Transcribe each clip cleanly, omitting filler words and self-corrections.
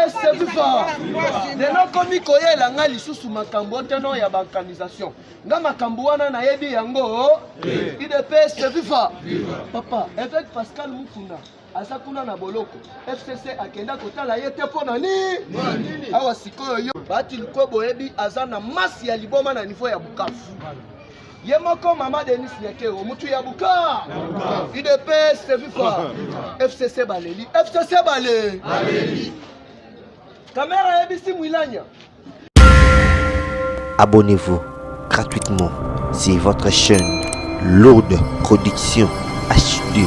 C'est plus fort. Les noms comme Koye Langa lisusu makambo teno ya balkanisation. Nga makambo wana na yebi yango. IDPS c'est plus fort. Papa, avec Pascal Mukunda, asakuna na boloko. FCC akenda kotala yete pona ni. Awa sikoyo yo. Bati lukobo yebi azana masi ya liboma na niveau ya Bukavu. Yemoko mama Denis Nyakero, mutu ya Bukavu. IDPS c'est plus fort. FCC baleli. FCC baleli. Caméra ABC Mouilania. Abonnez-vous gratuitement sur votre chaîne Lourde Production HD.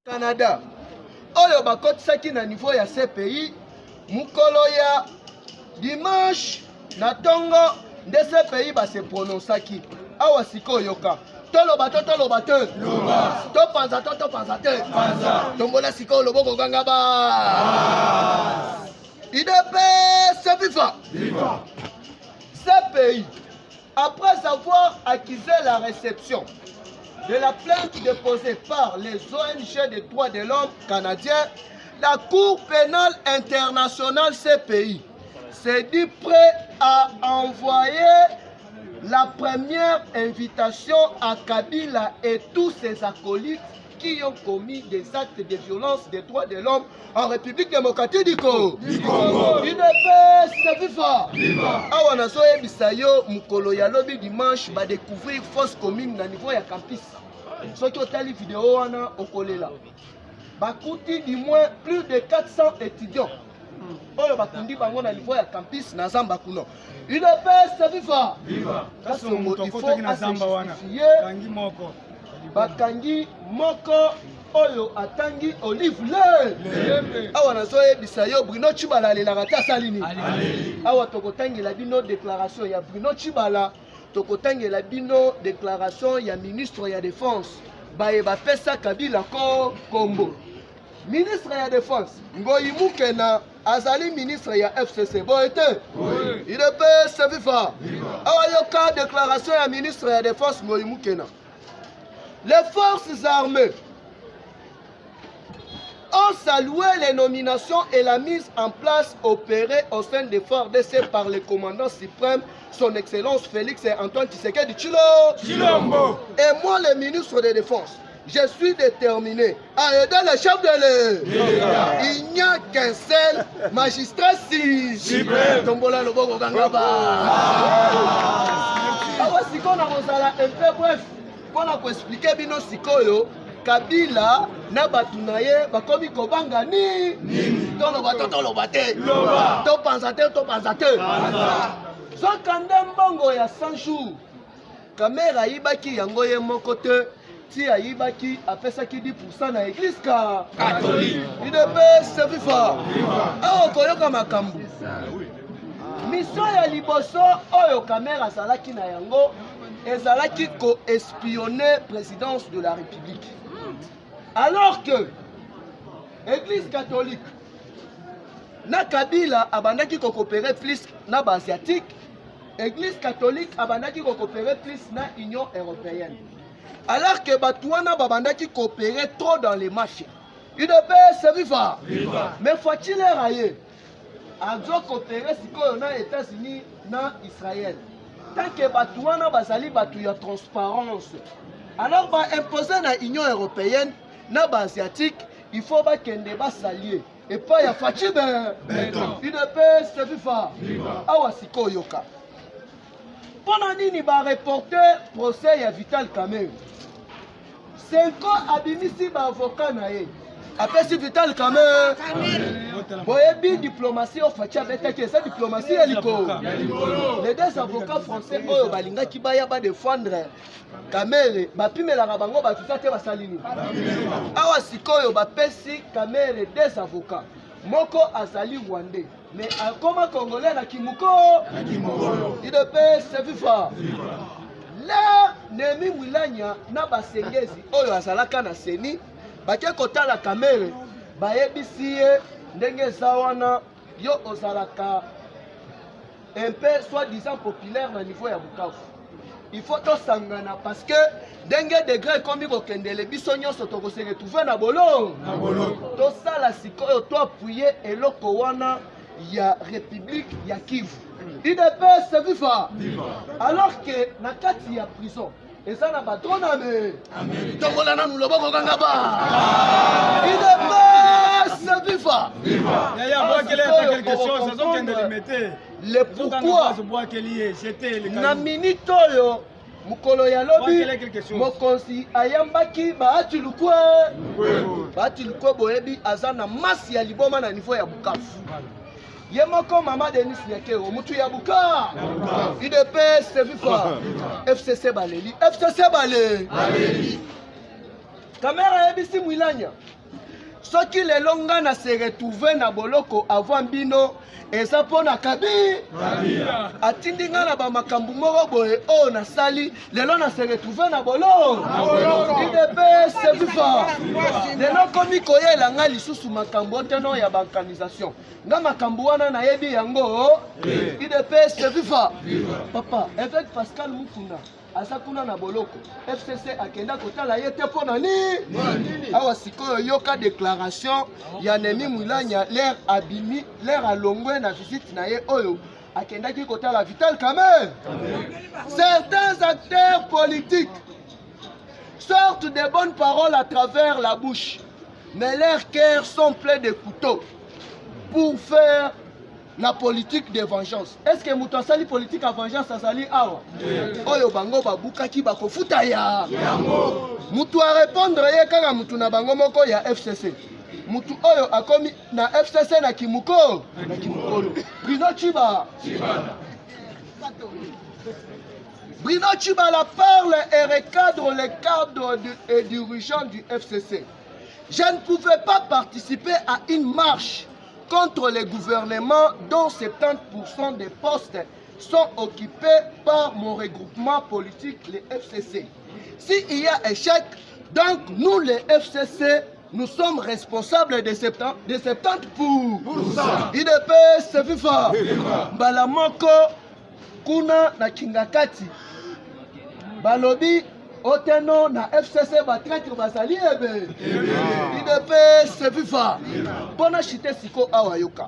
Canada. Oyo bakot saki na niveau ya CPI. Mukolo ya dimanche na tongo de CPI ba se prononçaki. Awa siko yoka. Toloba te. To panza te. Tombola siko loboko ganga ba. IDPS c'est viva. Ce pays, après avoir accusé la réception de la plainte déposée par les ONG des droits de l'homme canadiens, la Cour pénale internationale CPI s'est dit prêt à envoyer la première invitation à Kabila et tous ses acolytes qui ont commis des actes de violence des droits de l'homme en République démocratique du Congo. IDPS c'est viva. Awana soye bisayo mukolo ya lobi dimanche ba découvrir fausse commune na niveau ya campus. Soki otali vidéo wana okolela. Bakuti du moins plus de 400 étudiants. Oyo bakundi bango na niveau ya campus na Zamba kuno. IDPS c'est viva. Kasi il faut justifier bakangi moko oyo atangi olive le awa nazoye bisayo Bruno Chibala lelaka ta salini awa tokotangela bino déclaration ya Bruno Chibala tokotangela bino déclaration ya ministre ya défense baye bapesa Kabila ko Kombo ministre ya défense Ngoyi Mukena azali ministre ya FCC boete IDPS c'est viva awa yoka déclaration ya ministre ya défense Ngoyi Mukena. Les forces armées ont salué les nominations et la mise en place opérée au sein des FARDC par le commandant suprême, son Excellence Félix Antoine Tshisekedi Tshilombo. Et moi, le ministre de Défense, je suis déterminé à aider les chefs de l'État. Il n'y a qu'un seul magistrat suprême. Tombola Loboko Gangaba. Si on a un peu bref. Pour expliquer bino sikoyo Kabila na batunaye bakomi kobanga ni toloba te to panza te so kanda mbongo ya 100 jours kamera yibaki yango ye moko te ti ayibaki apesaki 10% na église catholique IDPS c'est viva awo koyoka makambo mission ya liboso oyo kamera salaki na yango ezalaki ko-espionner présidence de la République. Alors que l'église catholique na Kabila abandaki ko coopérer plus na asiatique, l'église catholique abandaki ko coopérer plus na Union européenne. Alors que Batouana babandaki coopérer trop dans les marchés. IDPS c'est viva. Mais faut-il railler? Azo coopérer sikoyo na États-Unis na Israël. Tant que Batouana bazali batu ya transparence. Alors ba imposer na Union européenne na asiatique, il faut ba kende ba s'allier et pas ya fachi IDPS c'est viva. Awa siko yoka. Pendant nini ba reporter procès ya Vital Kamerhe. 5 ans abimisi ba avocat na ye. Après si Vital Kamerhe boyebi diplomatie au fatia betaki sa diplomatie eliko les deux avocats français oyo balingaki baya ba défendre Kamerhe bapimelaka bango batusa te basalini awa sikoyo bapesi Kamerhe deux avocats moko azali rwandais mais akoma congolais na kimuko IDPS c'est viva là Nemi Mwilanya na basengezi oyo azalaka na seni bake kotala Kamerhe bayebisi ye ndenge zawana yo ozalaka un peu soi-disant populaire na niveau ya Bukavu. il faut to sangana parce que dengue degré comme ko kendele biso nyonso to ko se retrouver na bolo to sala sikoyo to appuyer eloko wana ya république ya Kivu UDPS viva alors que na kati ya prison eza na batrona me tombola na loboko kanga ba UDPS viva quelque chose le pourquoi na minute oyo mukolo ya lobi mokonzi ayambaki baati lukwe boyebi aza na masi ya liboma na niveau ya Bukavu ye moko mama Denis Nyakero mutu ya Buka UDPS viva FCC baleli kamera yebisi mwilanya soki lelo nga na se retrouver na boloko avant bino eza pona kabi atindi nga na bamakambu moko boye oyo nasali lelo na se retrouver na bolo UDPS viva lelo komi koyela nga lisusu makambo teno ya baorganisation nga makambo wana nayebi yango UDPS viva papa avec Pascal Mukunda asa kuna na boloko FCC akenda kotala ye te pona ni awa sikoyo yoka déclaration ya Nemi Mwilanya l'air abimi l'air alongwe na visite na ye oyo akenda ki kotala Vital Kamerhe. Certains acteurs politiques sortent des bonnes paroles à travers la bouche mais leurs cœurs sont pleins de couteaux pour faire la politique de vengeance. Est-ce que mutu asali politique à vengeance asali awa? Oyo bango babukaki bakofuta ya. Mutu a répondre ye kaka mutu na bango moko ya FCC. Mutu oyo akomi na FCC na Kimuko. Bruno Chiba. Bruno Chiba la parle et recadre les cadres et dirigeants du FCC. Je ne pouvais pas participer à une marche contre les gouvernements dont 70% des postes sont occupés par mon regroupement politique, les FCC. S'il y a échec, donc nous les FCC, nous sommes responsables de 70 pour UDPS viva Balamoko kuna na Kingakati balobi oteno na FCC batraître bazali ebe UDPS viva bona chite siko awa yoka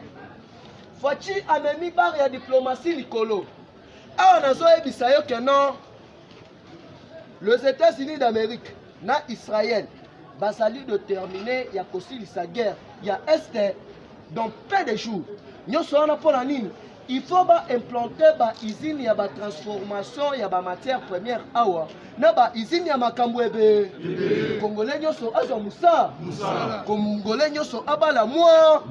Fachi amemi bar ya diplomatie likolo awa nazo ebisa yo que non les États-Unis d'Amérique na Israël bazali de terminer ya kosilisa guerre ya este dans peu de jours nyonso wana pona nini il faut implanter ba usine ya ba transformation ya ba matière première awa na ba usine ya makambo ebe Congolais nyonso azwa musa Congolais nyonso abala mwa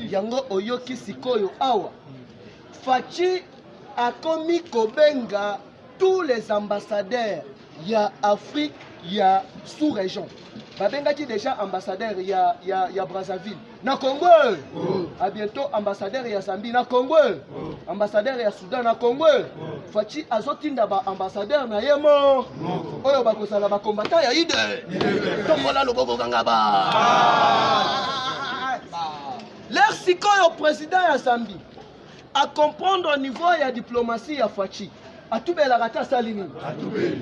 yango oyoki sikoyo awa Fachi akomi kobenga tous les ambassadeurs ya Afrique ya sous-région babengaki déjà ambassadeur ya Brazzaville na Congo à bientôt ambassadeur ya Zambie na Congo ambassadeur ya Soudan na Congo Fachi azotinda ba ambassadeur na yemo oyo bakosala ba combattant ya ide tombola loboko kanga ba l'air sikoyo président ya Zambie à comprendre au niveau ya diplomatie ya Fachi atubela rata salini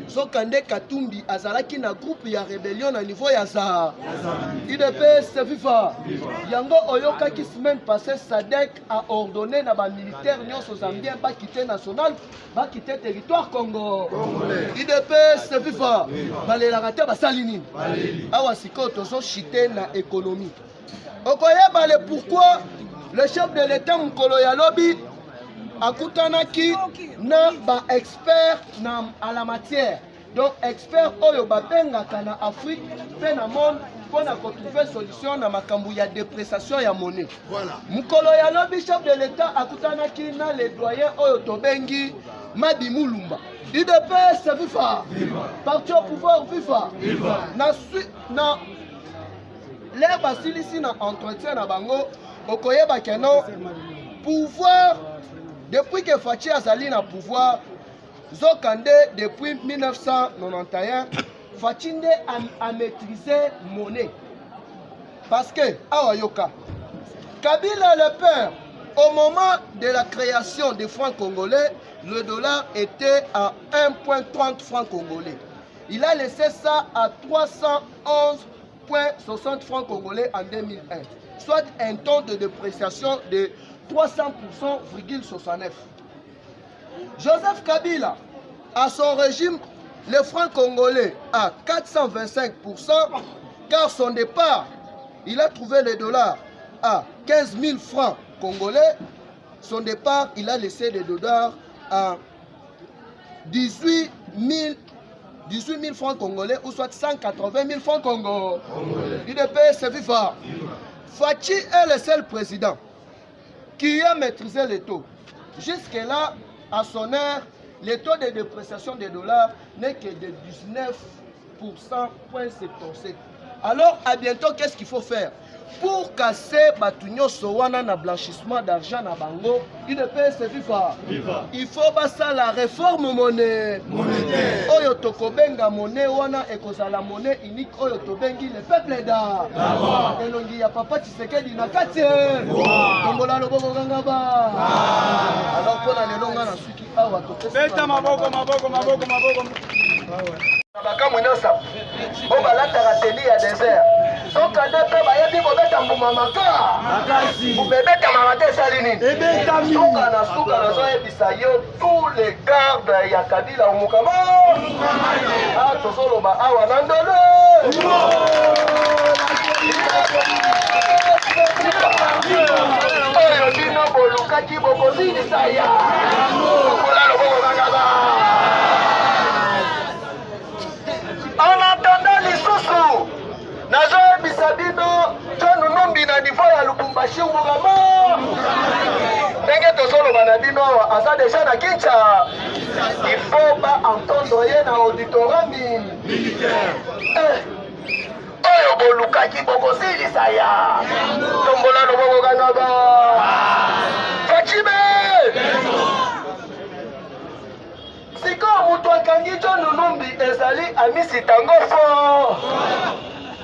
Sokande Katumbi azalaki na groupe ya rébellion na niveau ya za UDPS viva yango oyoka ki semaine passée SADC a ordonné na ba militaire nyonso zambien ba quitter national ba quitter territoire Congo UDPS viva balela rata basalini awa siko tozo chité na économie okoyeba le pourquoi le chef de l'état mukolo ya lobi akutanaki na ba expert na à la matière donc expert oyo babengaka na Afrique pe na monde pour na trouver solution na makambu ya dépréciation ya monnaie voilà mukolo ya lobi chef de l'état akutanaki na les doyens oyo tobengi Madi Mulumba UDPS viva parti au pouvoir viva na l'air basilisi na entretien na bango okoyeba keno pouvoir. Depuis que Fachi azali na pouvoir, Zokande depuis 1991, Fachi a maîtrisé monnaie. Parce que, Awayoka, Kabila le père, au moment de la création des francs congolais, le dollar était à 1,30 francs congolais. Il a laissé ça à 311,60 francs congolais en 2001, soit un taux de dépréciation de 300,69%. Joseph Kabila, à son régime, le franc congolais à 425%, car son départ, il a trouvé le dollar à 15 000 francs congolais. Son départ, il a laissé le dollar à 18 000 francs congolais, ou soit 180 000 francs congolais. UDPS, c'est FIFA. Fachi est le seul président qui a maîtrisé les taux. Jusque-là, à son ère, le taux de dépréciation des dollars n'est que de 19,77%. Alors, à bientôt, qu'est-ce qu'il faut faire? Pour casser Batunyo Sowana na blanchissement d'argent na bango, UDPS FIFA. Il faut passer la réforme monétaire. Oyo tokobenga monnaie wana ekozala monnaie unique oyo tobengi le peuple da. Elongi ya papa Tshisekedi na kati. Tombola loboko kanga ba. Alors pona lelonga na suki awa topesa. Beta maboko. Baka mwinosa. O balata teni ya désert. Soka ndepe bayebi kobeta mbuma maka. Bubebeta mamate salini. Soka na zo yebisa yo tous les gardes ya Kabila omukama. Ah tozoloba awa na ndolo. Oyo dino bolukaki bokozilisa ya. Okola loboko kangaba. En attendant lisusu, nazo bisabino John Numbi na niveau ya Lubumbashi ngurama. Ndenge tozolo banabino aza déjà na Kinshasa. Il faut pas entendre ye na auditorat militaire. Oyo bolukaki bokozilisa ya. Tombola loboko kangaba. Fachibe. Siko mutu akangi John Numbi ezali amisi tango fo.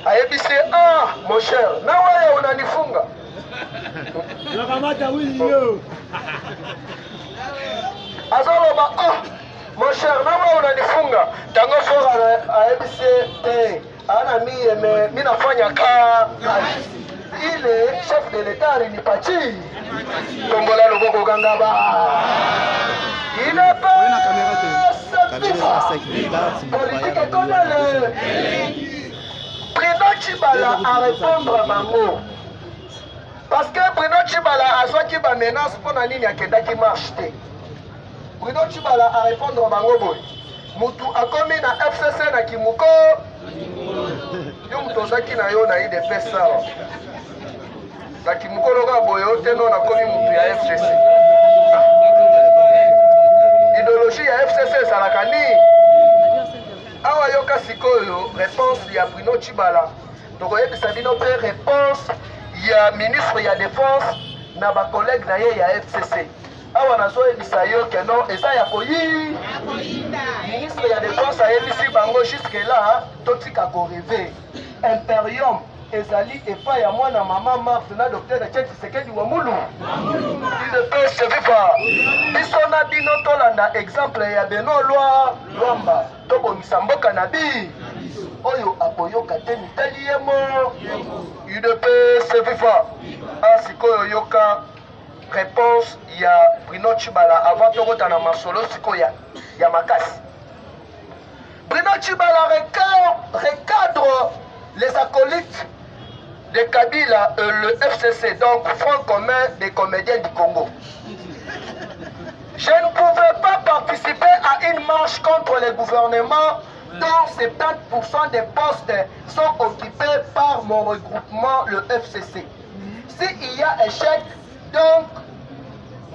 Ayebise mon cher, na wewe unanifunga. Nakamata wili yo. Azoloba mon cher, na wewe unanifunga. Tango fo ayebise ana mimi nafanya ka. Ile chef de l'état ni pachi. Tombola loboko kangaba. Il est pas politique économique. Président Chibala a répondre à Bango. Parce que Président Chibala a soit qui va menace pour la ligne qui marche. Président Chibala a répondre à Bango. Mutu a commis na FCC na Kimuko. Yom tozaki na yo na IDPS. Na Kimuko loga boyo teno na commis mutu ya FCC. Idéologie ya FCC salakani. Awa yoka sikoyo réponse ya Bruno Chibala. Tokoye bisabino pe réponse ya ministre ya défense na ba collègue na ye ya FCC. Awa nazo ebisa yo que non eza ya koyi. Ministre ya défense a ebisi bango jusque là totika ko rêver. Imperium ezali epa ya mwana mama Marthe na docteur Tshisekedi wa Mulu. Il ne peut se vivre. Bisona bino tolanda exemple ya Beno Lwamba. Tobongisa mboka na bi. Oyo akoyoka te mitali yemo. Il ne peut se vivre. Asikoyo yoka réponse ya Bruno Chibala avant tokota na masolo sikoya ya makasi. Bruno Chibala recadre les acolytes de Kabila et le FCC, donc Front commun des comédiens du Congo. Je ne pouvais pas participer à une marche contre le gouvernement dont 70% des postes sont occupés par mon regroupement, le FCC. S'il y a échec, donc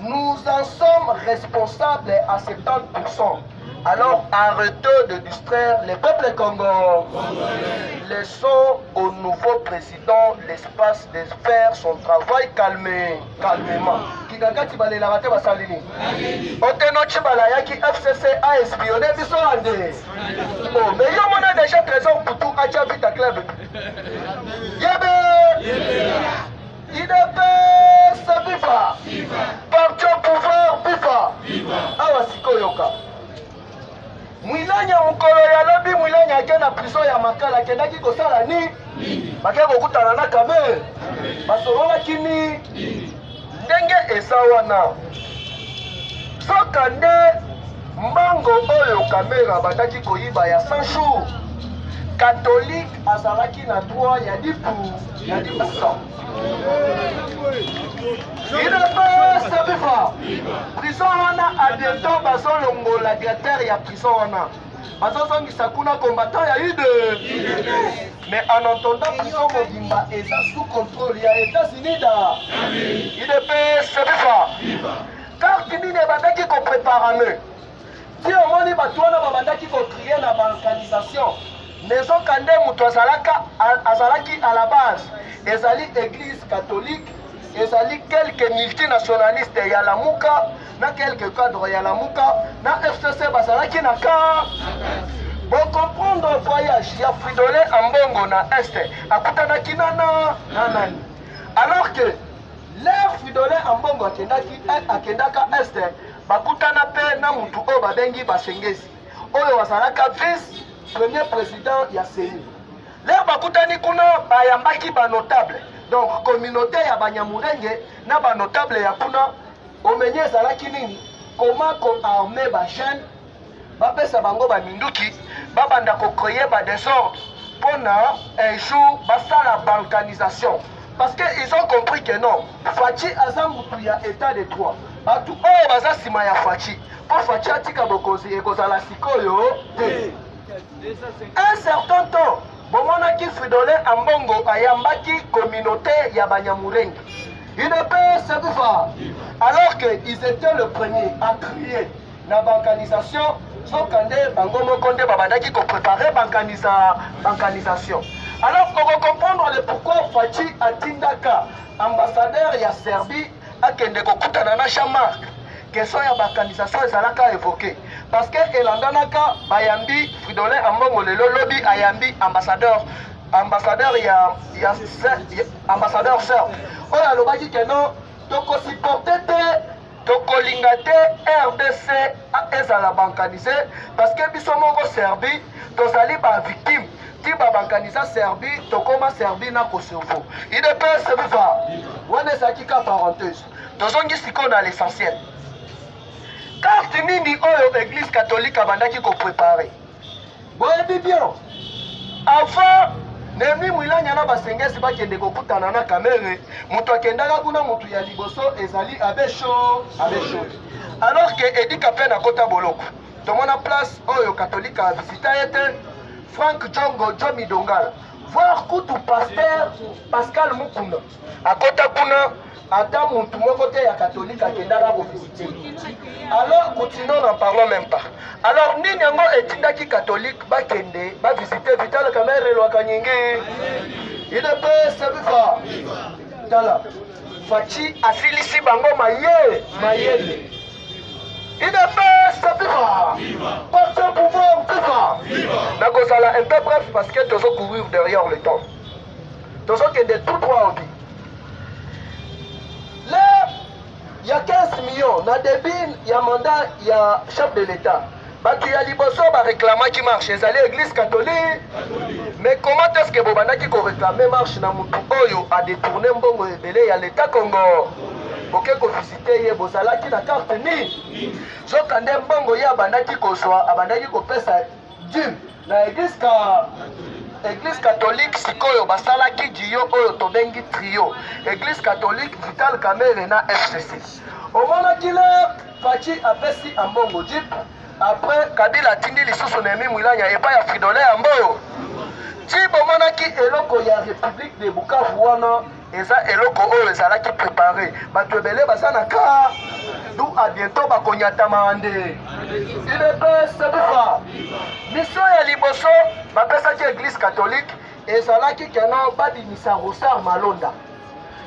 nous en sommes responsables à 70%. Alors arrêtez de distraire les peuples congolais. Laissons au nouveau président l'espace de faire son travail calmement. Kigakati balela rate basalini. Oteno Chibala yaki FCC a espionné biso ande. Oh, mais yo mona déjà trésor pour tout acha vita club. Yebe. IDPS viva. Parti au pouvoir viva. Awasi. Mwilanya mukolo ya lobi Mwilanya ake na prison ya Makala kendaki kosala ni bake kokutana na Kamere basololaki ni ndenge eza wana soka nde mbango oyo Kamere abandaki koyiba ya 100 jours catholique azalaki na droit ya 10%. Il ne peut se vivre. Prison wana a bientôt bazolongola directeur ya prison wana. Bazozongisa kuna combattant ya UD. Mais en entendant prison mobimba eza sous contrôle ya États-Unis da. Il ne peut se vivre. Car Timine bandaki ko préparer. Si on moni bato wana babandaki ko crier na balkanisation. Maison Kande mutu azalaki à la base. Ezali église catholique. Ezali quelques multinationalistes ya Lamuka, na quelques cadres ya Lamuka, na FCC bazalaki na ka. Bon comprendre voyage ya Fridolin Ambongo na Est, akutanaki na nani. Alors que l'air Fridolin Ambongo akendaka Est, bakutana pe na mutu oyo babengi basengezi. Oyo bazalaka vice premier président ya CENI. L'air bakutani kuna bayambaki ba notable. Donc, communauté ya Banyamurenge, na ba notable ya kuna, omenye zalaki nini, comment ko armer ba jeune, ba pesa bango ba minduki, ba banda ko créer ba désordre, pona un jour, basta la balkanisation. Parce qu'ils ont compris que non, Fachi azambutu ya état de droit. Batu oh baza sima ya Fachi. Pour Fachi atika bokozi ekozala sikoyo. Un certain temps, Bomonaki Fridolin Ambongo ayambaki communauté ya Banyamurenge. Il ne peut se vivre. Alors qu'ils étaient le premier à crier la bancanisation, Sokande Bangomo Konde Babadaki ko préparer bancanisation. Alors qu'on va comprendre le pourquoi Fachi Atindaka, ambassadeur ya Serbie, a kende kokutana na Chamark. Question ya bancanisation ezalaka évoquée. Parce que elandanaka bayambi Fridolin Ambongo lelo lobby ayambi ambassadeur ya ambassadeur serbe. Oya lobaki que non toko supporter te toko lingate RDC ezala bancanisé parce que biso moko Serbie tozali ba victime ti ba bancanisa Serbie tokoma Serbie na Kosovo. Il ne peut se vivre. Wana sakika parenthèse. Tozongi siko na l'essentiel. Carte nini oyo église catholique abandaki ko préparer. Boyebi bien. Avant Nemi Mwilanya na basengesi bakende kokutana na Kamere, mutu akendaka kuna mutu ya liboso ezali abesho. Alors que Edika pe na kota boloko. Tomona place oyo catholique a visité ete Frank Jongo Jomi Dongala. Voir kutu pasteur Pascal Mukunda. Akota kuna ata mutu moko te ya catholique akendaka ko visiter. Alors continuons n'en parlons même pas. Alors nini yango etindaki catholique bakende ba visiter Vital Kamere lwaka nyingi. Il ne peut se vivre. Tala. Fachi asilisi bango mayele. Il ne peut se vivre. Porte un pouvoir vivre. Nakozala un peu bref parce que tozo courir derrière le temps. Tozo kende tout droit au but. Il y a 15 millions dans le début, il y a un mandat, il y a chef de l'État. Il y a liboso ba réclamer qui marche, c'est l'église catholique. Mais comment est-ce que Bobana qui réclamer marche na mutu oyo a détourné mbongo ebele ya l'État Congo? Boke ko visiter ye bozala ki na carte ni. So kande mbongo ya bandaki ko swa abandaki ko pesa dîme na église catholique sikoyo basalaki jiyo oyo tobengi trio. Église catholique Vital Kamere na FCC. Omonaki le Fachi apesi ambongo jip. Après Kabila tindi lisusu Nemi Mwilanya epa ya Fridolin Ambongo. Ti bomonaki eloko ya République de Bukavu wana eza eloko oyo ezalaki préparé. Bato ebele basana ka. D'où à bientôt bakonyata mande. Il ne peut se vivre. Mission ya liboso bapesaki église catholique ezalaki kena babimisa Rosar Malonda.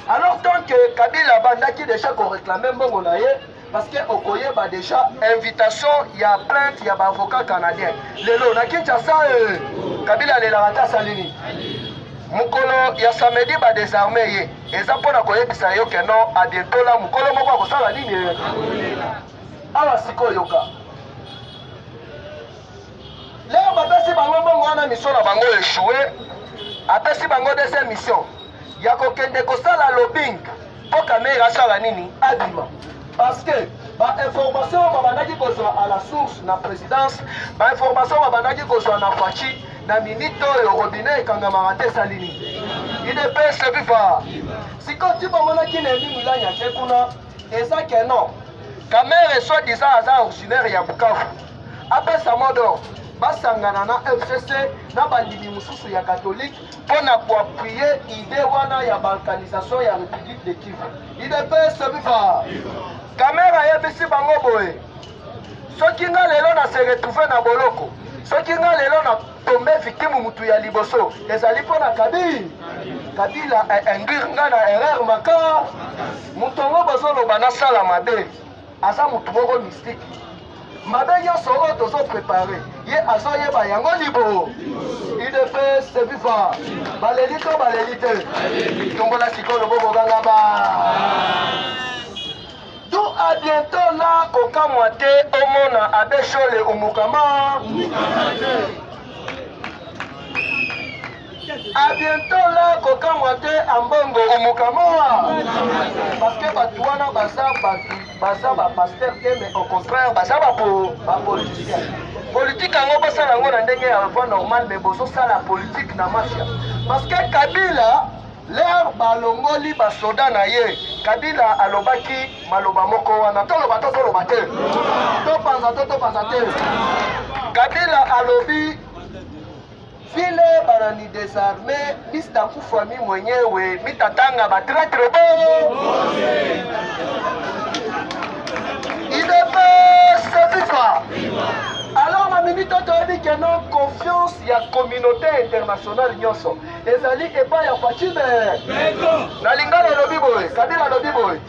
Alors tant que Kabila bandaki déjà qu'on réclamait mbongo na ye parce que okoye ba déjà invitation ya plainte ya ba avocat canadien. Lelo na Kinshasa Kabila le la salini. Mukolo ya samedi ba désarmé ye. Eza pona koyebisa yo que non a bientôt là mukolo moko akosala nini? Ala siko yoka. leo bapesi bango mbongo wana mission na bango échoué apesi bango deuxième mission ya kokende kosala lobbying mpo kamera asala nini abima parce que bainformation babandaki kozwa à la source na présidence bainformation babandaki kozwa na faci na minute oyo robinet ekangamaka te esali nini idps viva sikoti bamonaki na emimilani ake kuna eza ke non kamera soi-disant aza originaire ya bukavu apesa modo basangana na FCC na bandimi mosusu ya catholique mpo na koappuye ide wana ya balkanisation ya république de Kivu idps viva kamera yebisi bango boye soki nga lelo na se retrouve na boloko soki nga lelo na tombe victime mutu ya liboso ezali mpo na kabila engire nga na erreur maka mutu yango bozoloba nasala mabe aza mutu moko mystique mabe nyonso oyo tozoprepare ye azoyeba yango libo idps viva baleli to baleli te tombola sikoyo lobokokanga ba tout à bientôt là kokamwate omona abeshole umukama à bientôt là kokamwate ambongo umukama parce que batu wana baza bapasteur te mais au contraire baza bapoliticien politique yango basala yango na ndenge ya voie normale mais bozosala politique na mafia parce que Kabila l'air balongoli basoda na ye Kabila alobaki maloba moko wana toloba te topanza te Kabila alobi vile banani désarmé mistakufa mwenyewe mitatanga batraitre bo idps viva alors na minute toyebi ke non confiance ya communauté internationale nyonso ezali epai ya Fatime nalinga nalobi boye Kabila alobi boye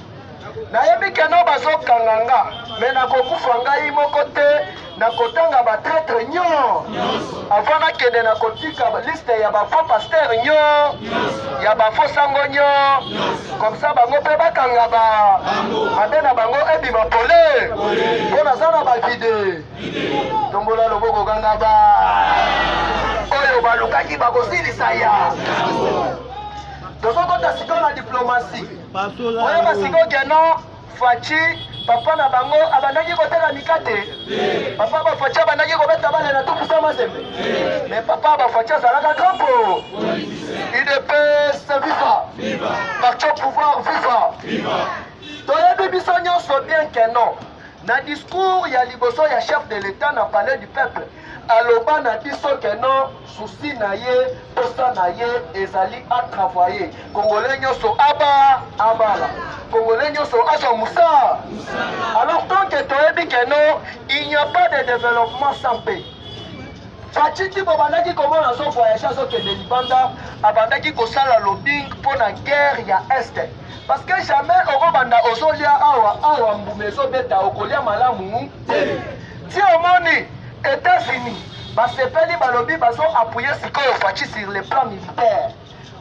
nayebi ke non bazokanga nga me nakokufa ngai moko te nakotanga batraitre nyo avant nakende nakotika liste ya bafaux pasteur nyo ya bafaux sango nyo comme ça bango mpe bakanga mabe na bango ebima pole mpo naza na bavide tombola loboko kanga oyo balukaki bakosilisa ya tozokota sikoyo na diplomatie oyo basikoyo keno Faci papa na bango abandaki koteka mikate papa bafaci abandaki kobeta bale na tukusa mazembe mais papa bafaci azalaka kampo idps viva parti au pouvoir viva toyebi biso nyonso bien que non na discours ya liboso ya chef de l'état na palais du peuple aloba na biso ke non souci na ye posa na ye ezali à travailler congolais nyonso abala congolais nyonso azwa musa alors tant que toyebi ke non il n'y a pas de développement sans paix Fatiki babandaki komona zo voyage azokende libanda abandaki kosala lobbying mpo na guerre ya este parce que jamais okobanda ozolia awa mbume ezobeta okolia malamu ti omoni États-Unis basepeli balobi bazo appuyer sikoyo Faci sur le plan militaire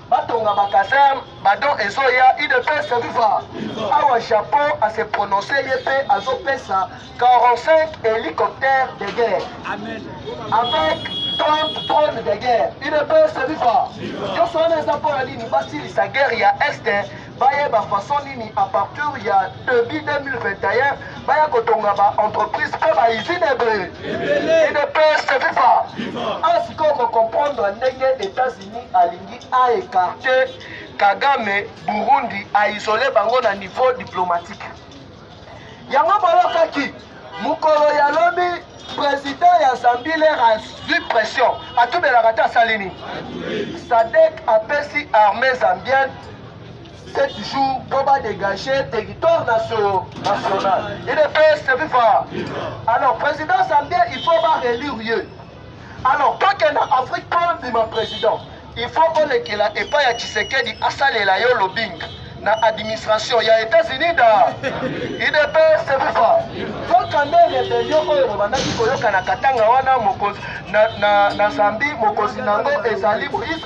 batonga bakaserne badon ezoya idps viva awa Japon a se prononcer ye mpe azopesa 45 hélicoptères de guerre avec 30 drones de guerre idps viva nyonso wana eza mpona nini basilisa guerre ya este bayeba façon nini à partir ya début 2021 baya kotonga baentreprise mpe bausine ebele idps viva asikoyo kocomprendre ndenge États-Unis alingi aécarte Kagame Burundi aisole bango na niveau diplomatique yango balokaki mokolo ya lobi président ya Zambie azwi pression atubelaka te asali nini Sadek apesi armée zambienne 7 jours pour dégager territoire national. Et le PS viva. Alors, président Zambien, il faut pas relire. Alors, tant qu'il y a en Afrique, prendre mon président, il faut qu'on ait qu'il a et pas à Tshisekedi à saler la yo lobbying. Na administration ya États-Unis da IDPS viva. Donc quand même rébellion oyo bandaki koyoka na Katanga wana mokozi na Zambie mokozi nango ezali Moïse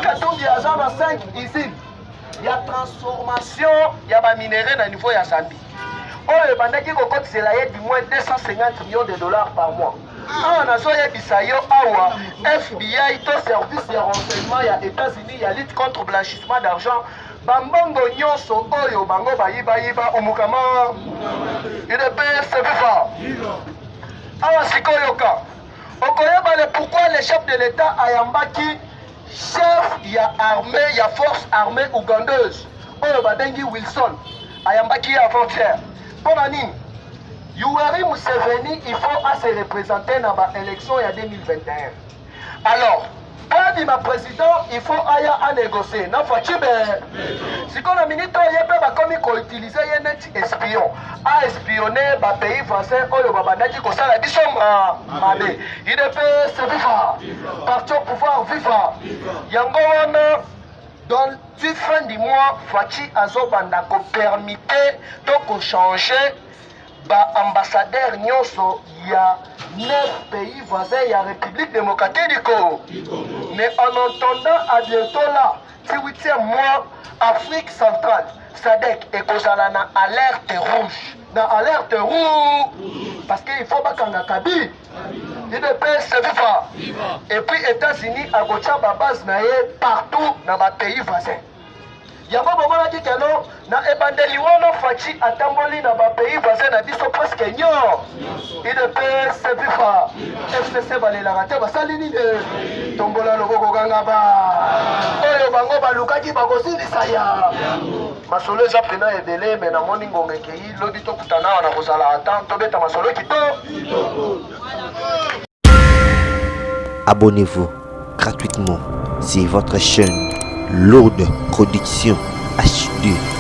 Katumbi aza na 5 usines ya transformation ya ba minéraux na niveau ya Zambie. Oyo bandaki kokotisela ye du moins 250 millions de dollars par mois. awa nazoyebisa yo awa FBI to service de renseignement ya États-Unis ya lutte contre blanchissement d'argent bambongo nyonso oyo bango bayiba omukama UDPS viva awa sikoyo ka okoyeba le pourquoi le chef de l'État ayambaki chef ya armée ya force armée ougandaise oyo babengi Wilson ayambaki avant-hier mpona nini Yoweri Museveni il faut à se représenter dans l'élection il y a 2021 alors quand ma président il faut aya à négocier na fachibe si qu'on a minute yebe ba komi ko utiliser yenet espion a espionner ba pays français oyo babandaki ko sala biso mabe IDPS viva parti au pouvoir viva yango wana dans la fin du mois fachi azobanda ko permettre to ko changer ba ambassadeur nyonso ya 9 pays voisins ya République démocratique du Congo. Mais en entendant à bientôt là, si 8e mois, Afrique centrale, SADC et Kozala na alerte rouge. Na alerte rouge. Parce qu'il faut pas qu'on a Kabi. IDPS viva. Et puis États-Unis a gocha ba base na partout dans les pays voisins. Yango bomona kikeno na ebandeli wono fachi atamboli na ba pays voisins na biso presque nyo IDPS viva FCC balela rate basali ni de tombola loboko ganga ba oyo bango balukaki bakosilisa ya masolo eza pena ebele me na moni ngonga ekei lobi tokutana na kozala atan tobeta masolo kito. Abonnez-vous gratuitement sur votre chaîne Lourde Production HD.